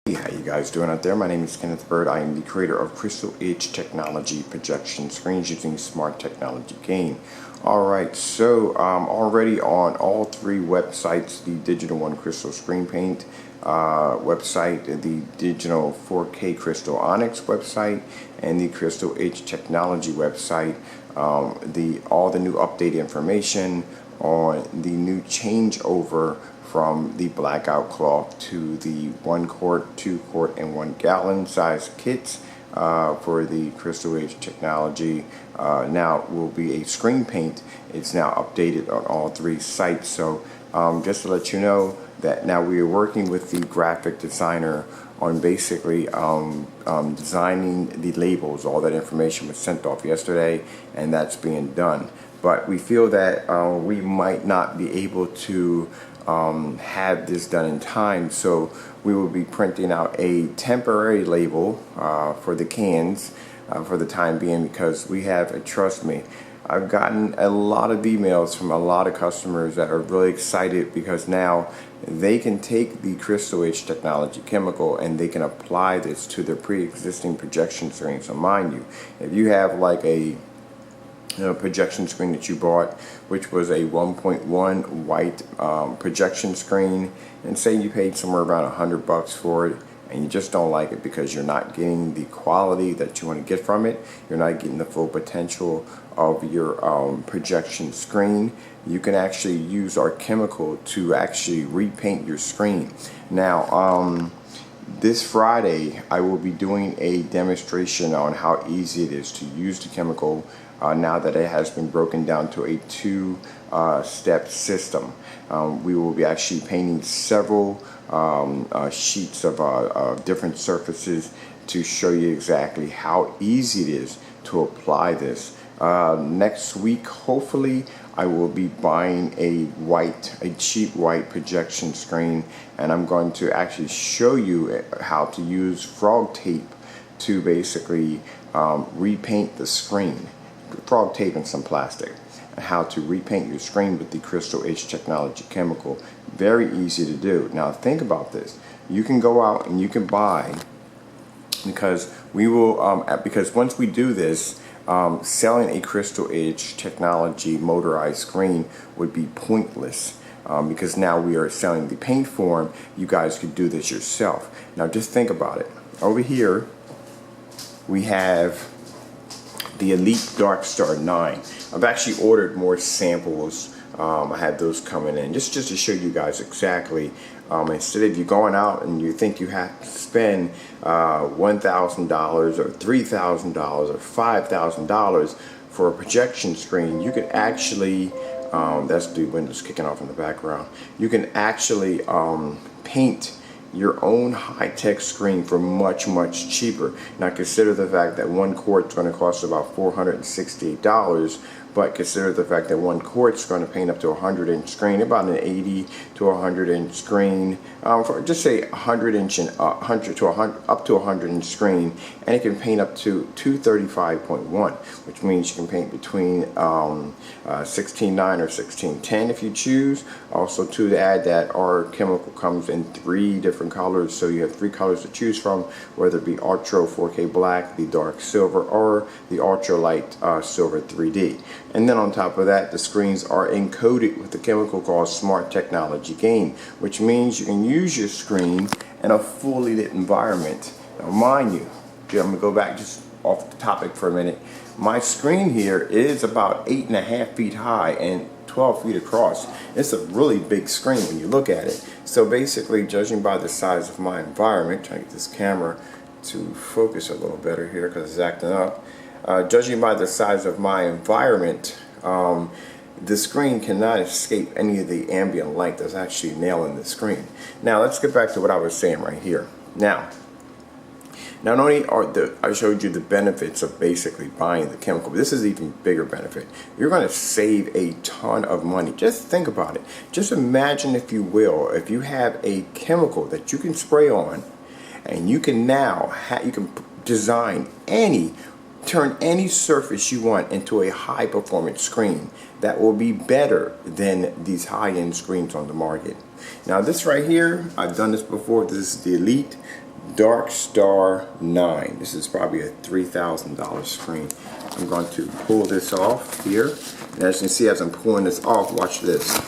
Hey, how you guys doing out there? My name is Kenneth Bird. I am the creator of Crystal Edge Technology projection screens using smart technology gain. Alright, so already on all three websites, the Digital One Crystal Screen Paint website, the Digital 4K Crystal Onyx website, and the Crystal Edge Technology website, all the new updated information on the new changeover from the blackout cloth to the 1 quart, 2 quart, and 1 gallon size kits for the Crystal Edge Technology. Now will be a screen paint. It's now updated on all three sites. So just to let you know that now we are working with the graphic designer on basically designing the labels. All that information was sent off yesterday, and that's being done. But we feel that we might not be able to have this done in time, so we will be printing out a temporary label for the cans for the time being, because we have, trust me, I've gotten a lot of emails from a lot of customers that are really excited because now they can take the Crystal Edge Technology chemical and they can apply this to their pre-existing projection screen. So mind you, if you have like a projection screen that you bought, which was a 1.1 white projection screen, and say you paid somewhere around $100 for it, and you just don't like it because you're not getting the quality that you want to get from it, you're not getting the full potential of your projection screen, you can actually use our chemical to actually repaint your screen. Now this Friday I will be doing a demonstration on how easy it is to use the chemical now that it has been broken down to a two-step system. We will be actually painting several sheets of different surfaces to show you exactly how easy it is to apply this. Next week, hopefully, I will be buying a cheap white projection screen, and I'm going to actually show you how to use frog tape to basically repaint the screen. Frog tape and some plastic, and how to repaint your screen with the Crystal Edge Technology chemical. Very easy to do. Now think about this. You can go out and you can buy, because we will because once we do this, selling a Crystal Edge Technology motorized screen would be pointless. Because now we are selling the paint form, you guys could do this yourself. Now just think about it. Over here we have the Elite Dark Star 9. I've actually ordered more samples. I had those coming in just to show you guys exactly. Instead of you going out and you think you have to spend $1,000 or $3,000 or $5,000 for a projection screen, you could actually, that's the windows kicking off in the background, you can actually paint your own high-tech screen for much cheaper. Now consider the fact that 1 quart is going to cost about $468, but consider the fact that 1 quart is going to paint up to a 100-inch screen, about an 80 to 100-inch screen, for just say 100-inch and 100 to 100 up to 100-inch screen, and it can paint up to 235.1, which means you can paint between 16.9 or 16.10 if you choose. Also, to add that, our chemical comes in 3 different colors, so you have 3 colors to choose from, whether it be Ultra 4K Black, the Dark Silver, or the Ultra Light Silver 3D. And then on top of that, the screens are encoded with the chemical called Smart Technology Gain, which means you can use your screen in a fully lit environment. Now mind you, I'm going to go back just off the topic for a minute. My screen here is about 8.5 feet high and 12 feet across. It's a really big screen when you look at it. So basically, judging by the size of my environment, trying to get this camera to focus a little better here because it's acting up. Judging by the size of my environment, the screen cannot escape any of the ambient light that's actually nailing the screen. Now let's get back to what I was saying right here. Now, not only I showed you the benefits of basically buying the chemical, but this is an even bigger benefit. You're going to save a ton of money. Just think about it. Just imagine, if you will, if you have a chemical that you can spray on, and you can now design turn any surface you want into a high performance screen that will be better than these high-end screens on the market. Now this right here, I've done this before. This is the Elite Dark Star 9. This is probably a $3,000 screen. I'm going to pull this off here. And as you can see, as I'm pulling this off, watch this.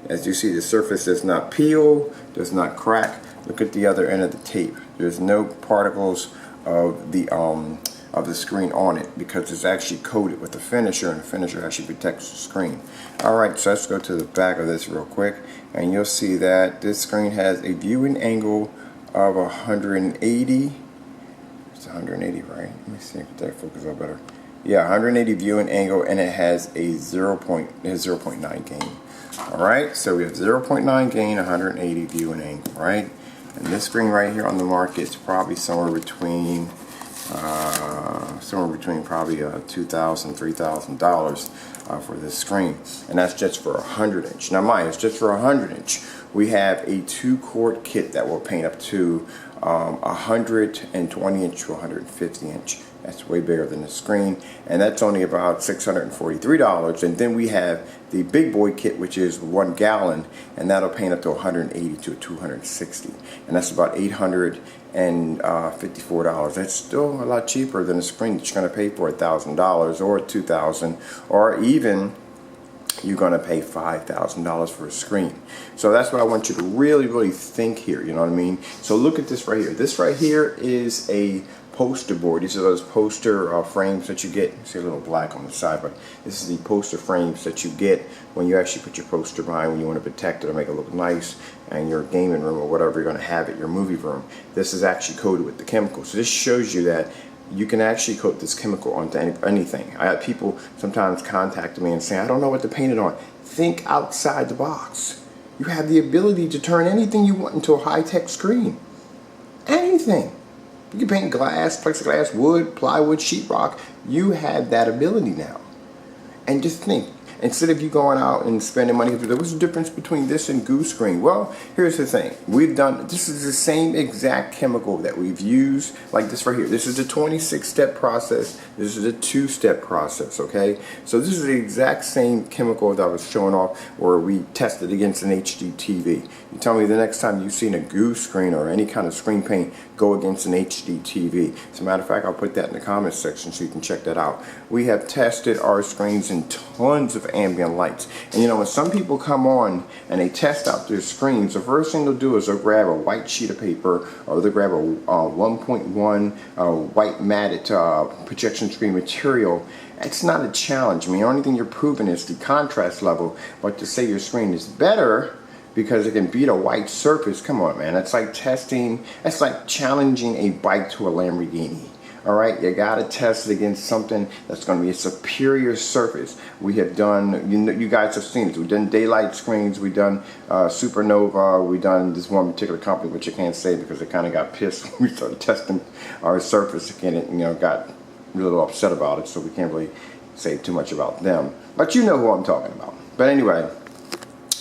As you see, the surface does not peel, does not crack. Look at the other end of the tape. There's no particles of the screen on it because it's actually coated with a finisher, and the finisher actually protects the screen. Alright, so let's go to the back of this real quick, and you'll see that this screen has a viewing angle of 180. It's 180, right? Let me see if that focuses up better. Yeah, 180 viewing angle, and it has a 0.9 gain. Alright, so we have 0.9 gain, 180 viewing angle, right? And this screen right here on the market is probably somewhere between probably $2,000, $3,000 for this screen, and that's just for 100 inch. Now mind, it's just for 100 inch. We have a 2-quart kit that will paint up to 120 inch to 150 inch. That's way bigger than the screen, and that's only about $643. And then we have the big boy kit, which is 1 gallon, and that'll paint up to 180 to 260, and that's about $854. That's still a lot cheaper than a screen that you're going to pay for $1,000 or $2,000, or even you're going to pay $5,000 for a screen. So that's what I want you to really think here, you know what I mean? So look at this right here. This right here is a poster board. These are those poster frames that you get. You see a little black on the side, but this is the poster frames that you get when you actually put your poster behind, when you want to protect it or make it look nice in your gaming room or whatever you're going to have at your movie room. This is actually coated with the chemical. So this shows you that you can actually coat this chemical onto anything. I have people sometimes contact me and say, I don't know what to paint it on. Think outside the box. You have the ability to turn anything you want into a high-tech screen. Anything. You can paint glass, plexiglass, wood, plywood, sheetrock. You have that ability now. And just think, instead of you going out and spending money, what's the difference between this and goose screen? Well, here's the thing. This is the same exact chemical that we've used, like this right here. This is a 26-step process. This is a 2-step process, okay? So this is the exact same chemical that I was showing off where we tested against an HD TV. You tell me the next time you've seen a goose screen or any kind of screen paint go against an HD TV. As a matter of fact, I'll put that in the comments section so you can check that out. We have tested our screens in tons of ambient lights. And you know, when some people come on and they test out their screens, the first thing they'll do is they'll grab a white sheet of paper, or they'll grab a 1.1 white matted projection screen material. It's not a challenge. I mean, the only thing you're proving is the contrast level, but to say your screen is better because it can beat a white surface, come on, man. It's like testing, it's like challenging a bike to a Lamborghini. All right, you gotta test it against something that's gonna be a superior surface. We have done, you guys have seen it. We've done daylight screens, we've done Supernova, we've done this one particular company, which I can't say because they kind of got pissed when we started testing our surface again. It, got a little upset about it, so we can't really say too much about them. But you know who I'm talking about. But anyway,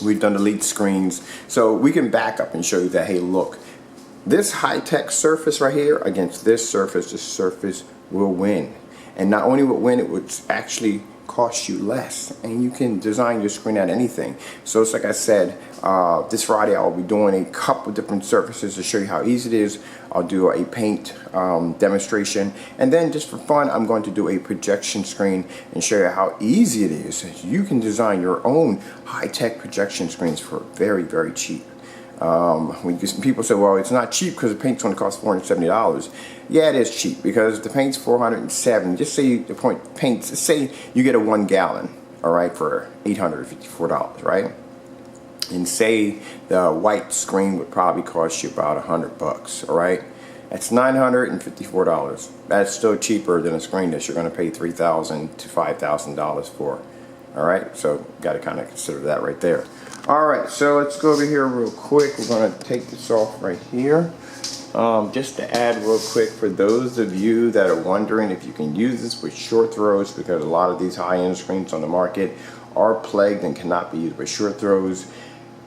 we've done elite screens, so we can back up and show you that, hey, look, this high-tech surface right here against this surface will win. And not only will win, it would actually cost you less, and you can design your screen at anything. So it's like I said, this Friday I'll be doing a couple different surfaces to show you how easy it is. I'll do a paint demonstration, and then just for fun I'm going to do a projection screen and show you how easy it is. You can design your own high-tech projection screens for very cheap. When people say, well, it's not cheap because the paint's going to cost $470. Yeah, it is cheap because the paint's $407. Just say the paint, say you get a 1 gallon, all right, for $854, right? And say the white screen would probably cost you about $100, all right? That's $954. That's still cheaper than a screen that you're going to pay $3,000 to $5,000 for. All right, so got to kind of consider that right there. All right, so let's go over here real quick. We're going to take this off right here. Just to add real quick, for those of you that are wondering if you can use this with short throws, because a lot of these high-end screens on the market are plagued and cannot be used with short throws.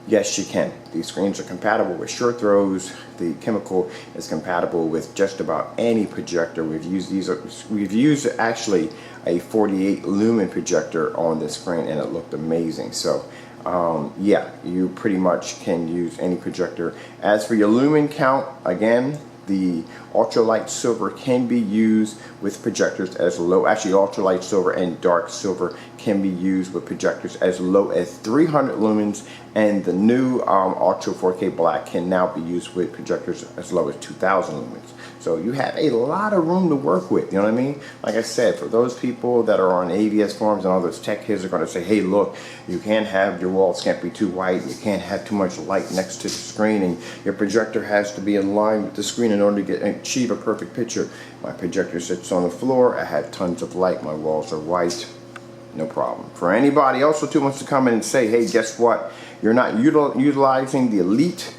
Yes, you can. These screens are compatible with short throws. The chemical is compatible with just about any projector. We've used actually a 48 lumen projector on this screen, and it looked amazing. So yeah, you pretty much can use any projector. As for your lumen count, again, the ultralight silver can be used with projectors as low, actually ultralight silver and dark silver can be used with projectors as low as 300 lumens, and the new Ultra 4K Black can now be used with projectors as low as 2000 lumens. So you have a lot of room to work with, you know what I mean? Like I said, for those people that are on AVS forums and all those tech kids are going to say, hey, look, you can't have, your walls can't be too white, you can't have too much light next to the screen, and your projector has to be in line with the screen in order to achieve a perfect picture. My projector sits on the floor, I have tons of light, my walls are white, no problem. For anybody else who wants to come in and say, hey, guess what? You're not utilizing the Elite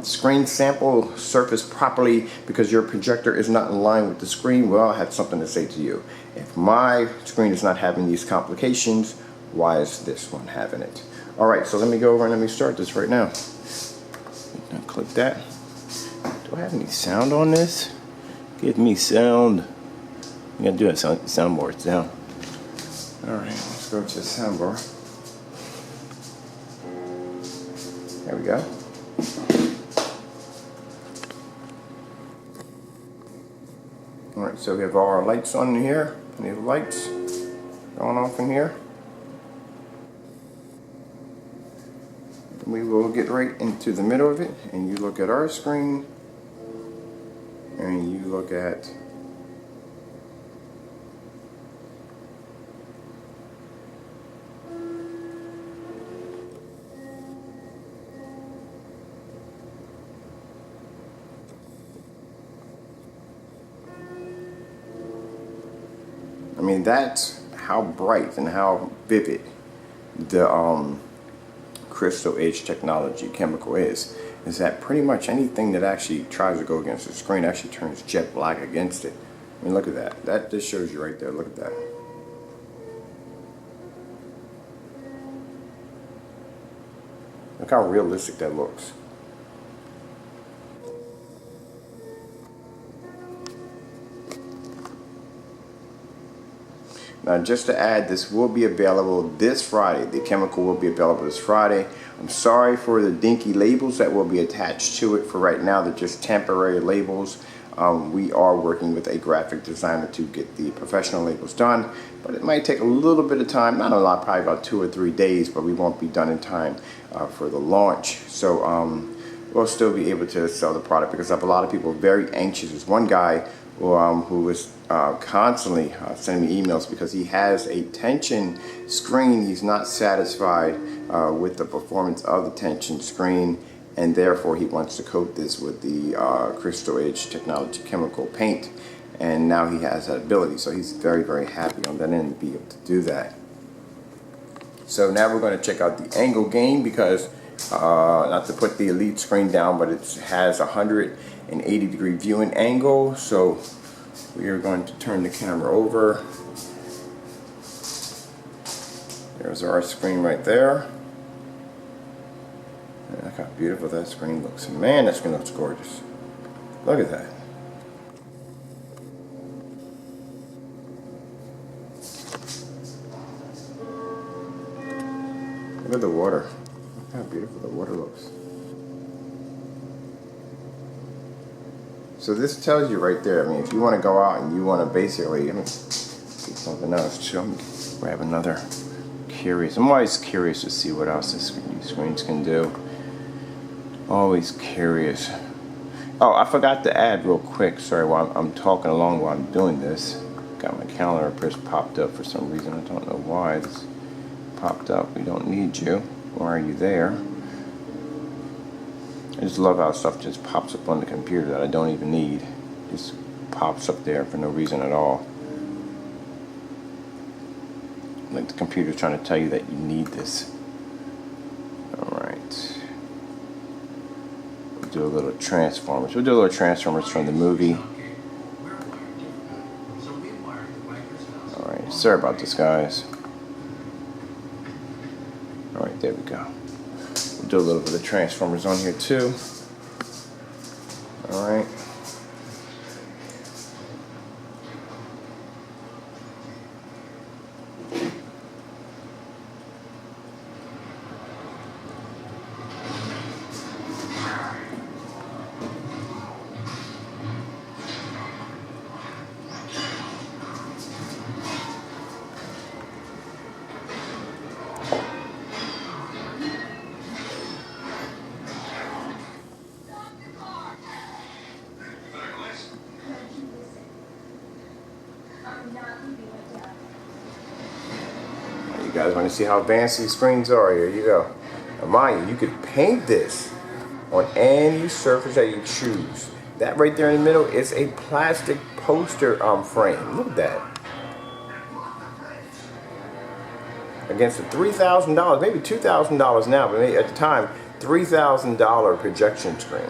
screen sample surface properly because your projector is not in line with the screen. Well, I have something to say to you. If my screen is not having these complications, why is this one having it? All right, so let me go over and let me start this right now. Now click that. Do I have any sound on this? Give me sound. I'm gonna do a soundboard. It's down. All right, let's go to the soundbar. There we go. Alright, so we have all our lights on in here. Plenty of lights going off in here. We will get right into the middle of it, and you look at our screen, and you look at I mean, that's how bright and how vivid the Crystal Edge technology chemical is that pretty much anything that actually tries to go against the screen actually turns jet black against it. I mean, look at that. That just shows you right there. Look at that. Look how realistic that looks. Now, just to add, this will be available this Friday. The chemical will be available this Friday. I'm sorry for the dinky labels that will be attached to it. For right now, they're just temporary labels. We are working with a graphic designer to get the professional labels done, but it might take a little bit of time, not a lot, probably about 2 or 3 days, but we won't be done in time for the launch. So we'll still be able to sell the product because I have a lot of people very anxious. There's one guy who was constantly sending me emails because he has a tension screen. He's not satisfied with the performance of the tension screen, and therefore he wants to coat this with the Crystal Edge technology chemical paint, and now he has that ability. So he's very, very happy on that end to be able to do that. So now we're going to check out the angle gain because not to put the Elite screen down, but it has 180 degree viewing angle. So we are going to turn the camera over. There's our screen right there. And look how beautiful that screen looks. Man, that screen looks gorgeous. Look at that. Look at the water. Look how beautiful the water looks. So this tells you right there, I mean, if you want to go out and you want to basically, let me see something else too. Let me grab another curious. I'm always curious to see what else these screens can do. Always curious. Oh, I forgot to add real quick, sorry, while I'm talking along while I'm doing this. Got my calendar just popped up for some reason. I don't know why this popped up. We don't need you. Why are you there? I just love how stuff just pops up on the computer that I don't even need. Just pops up there for no reason at all. Like the computer's trying to tell you that you need this. Alright. We'll do a little Transformers. We'll do a little Transformers from the movie. Alright, sorry about this, guys. Alright, there we go. We'll do a little bit of Transformers on here too. Alright. You guys want to see how advanced these screens are? Here you go. Now mind you, you could paint this on any surface that you choose. That right there in the middle is a plastic poster frame. Look at that. Against a $3,000, maybe $2,000 now, but maybe at the time, $3,000 projection screen.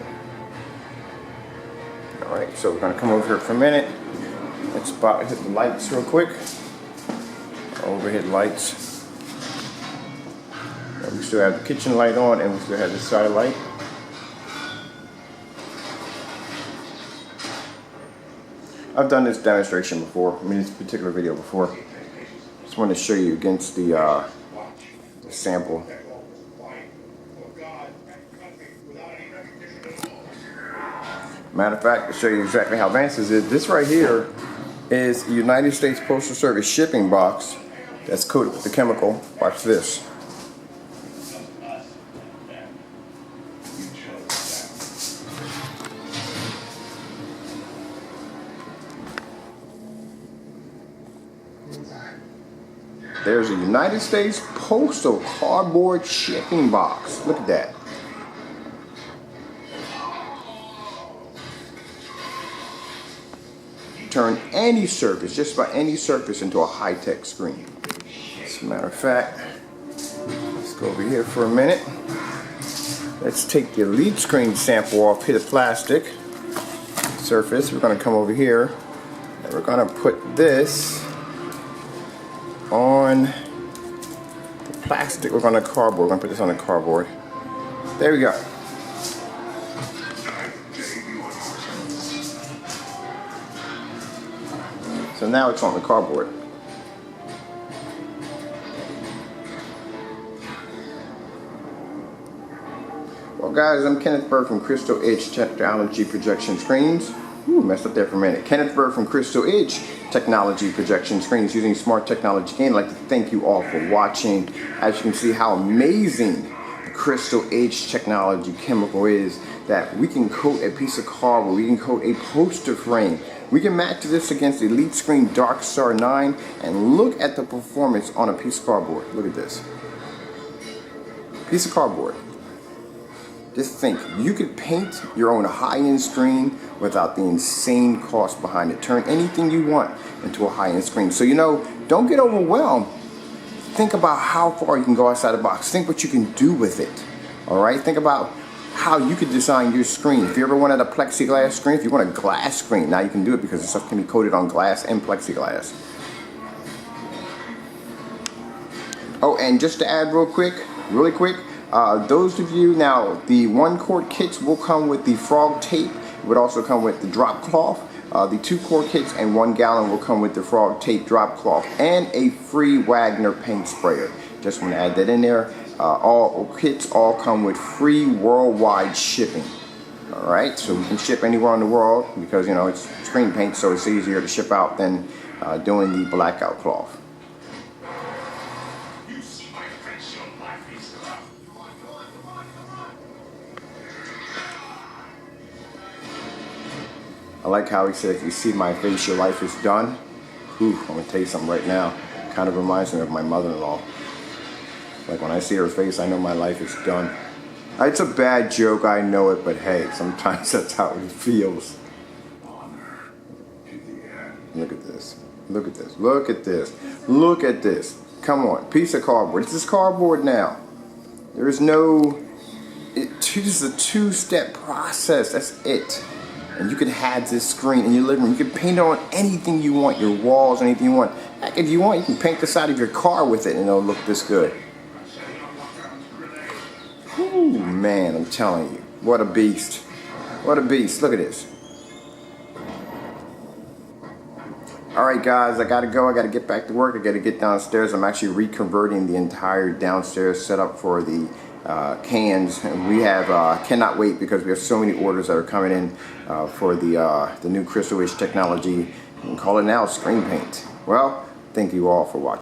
All right, so we're gonna come over here for a minute. Let's hit the lights real quick. Overhead lights. And we still have the kitchen light on, and we still have the side light. I've done this demonstration before, this particular video before. Just want to show you against the sample. Matter of fact, to show you exactly how advanced this is, this right here is a United States Postal Service shipping box that's coated with the chemical. Watch this. There's a United States Postal cardboard shipping box. Look at that. Turn any surface, just about any surface, into a high-tech screen. As a matter of fact, let's go over here for a minute. Let's take the elite screen sample off, hit a plastic surface. We're going to come over here and we're going to put this on the plastic. We're going to cardboard. We're going to put this on the cardboard. There we go. So now it's on the cardboard. Well guys, I'm Kenneth Bird from Crystal Edge Technology Projection Screens. Messed up there for a minute. Kenneth Bird from Crystal Edge Technology Projection Screens using smart technology. Again, I'd like to thank you all for watching. As you can see how amazing the Crystal Edge Technology chemical is, that we can coat a piece of cardboard, we can coat a poster frame. We can match this against Elite Screen Dark Star 9 and look at the performance on a piece of cardboard. Look at this. Piece of cardboard. Just think, you could paint your own high-end screen without the insane cost behind it. Turn anything you want into a high-end screen. So don't get overwhelmed. Think about how far you can go outside the box. Think what you can do with it. Alright? Think about how you could design your screen. If you ever wanted a plexiglass screen, if you want a glass screen, now you can do it because this stuff can be coated on glass and plexiglass. Oh, and just to add really quick, those of you, now the 1-quart kits will come with the frog tape. It would also come with the drop cloth. The 2-quart kits and 1 gallon will come with the frog tape drop cloth and a free Wagner paint sprayer. Just want to add that in there. All kits all come with free worldwide shipping. Alright, so we can ship anywhere in the world because it's screen paint, so it's easier to ship out than doing the blackout cloth. I like how he said, if you see my face, your life is done. Ooh, I'm going to tell you something right now. Kind of reminds me of my mother-in-law. Like when I see her face, I know my life is done. It's a bad joke, I know it, but hey, sometimes that's how it feels. Look at this. Look at this. Look at this. Look at this. Come on, piece of cardboard. This is cardboard now. There is no... This is a 2-step process. That's it. And you can have this screen in your living room. You can paint it on anything you want, your walls, anything you want. Heck, if you want, you can paint the side of your car with it and it'll look this good. Ooh, man, I'm telling you. What a beast. What a beast. Look at this. Alright guys, I gotta go. I gotta get back to work. I gotta get downstairs. I'm actually reconverting the entire downstairs setup for the cans, and we have cannot wait because we have so many orders that are coming in for the new Crystal Edge Technology. You can call it now screen paint. Well, thank you all for watching.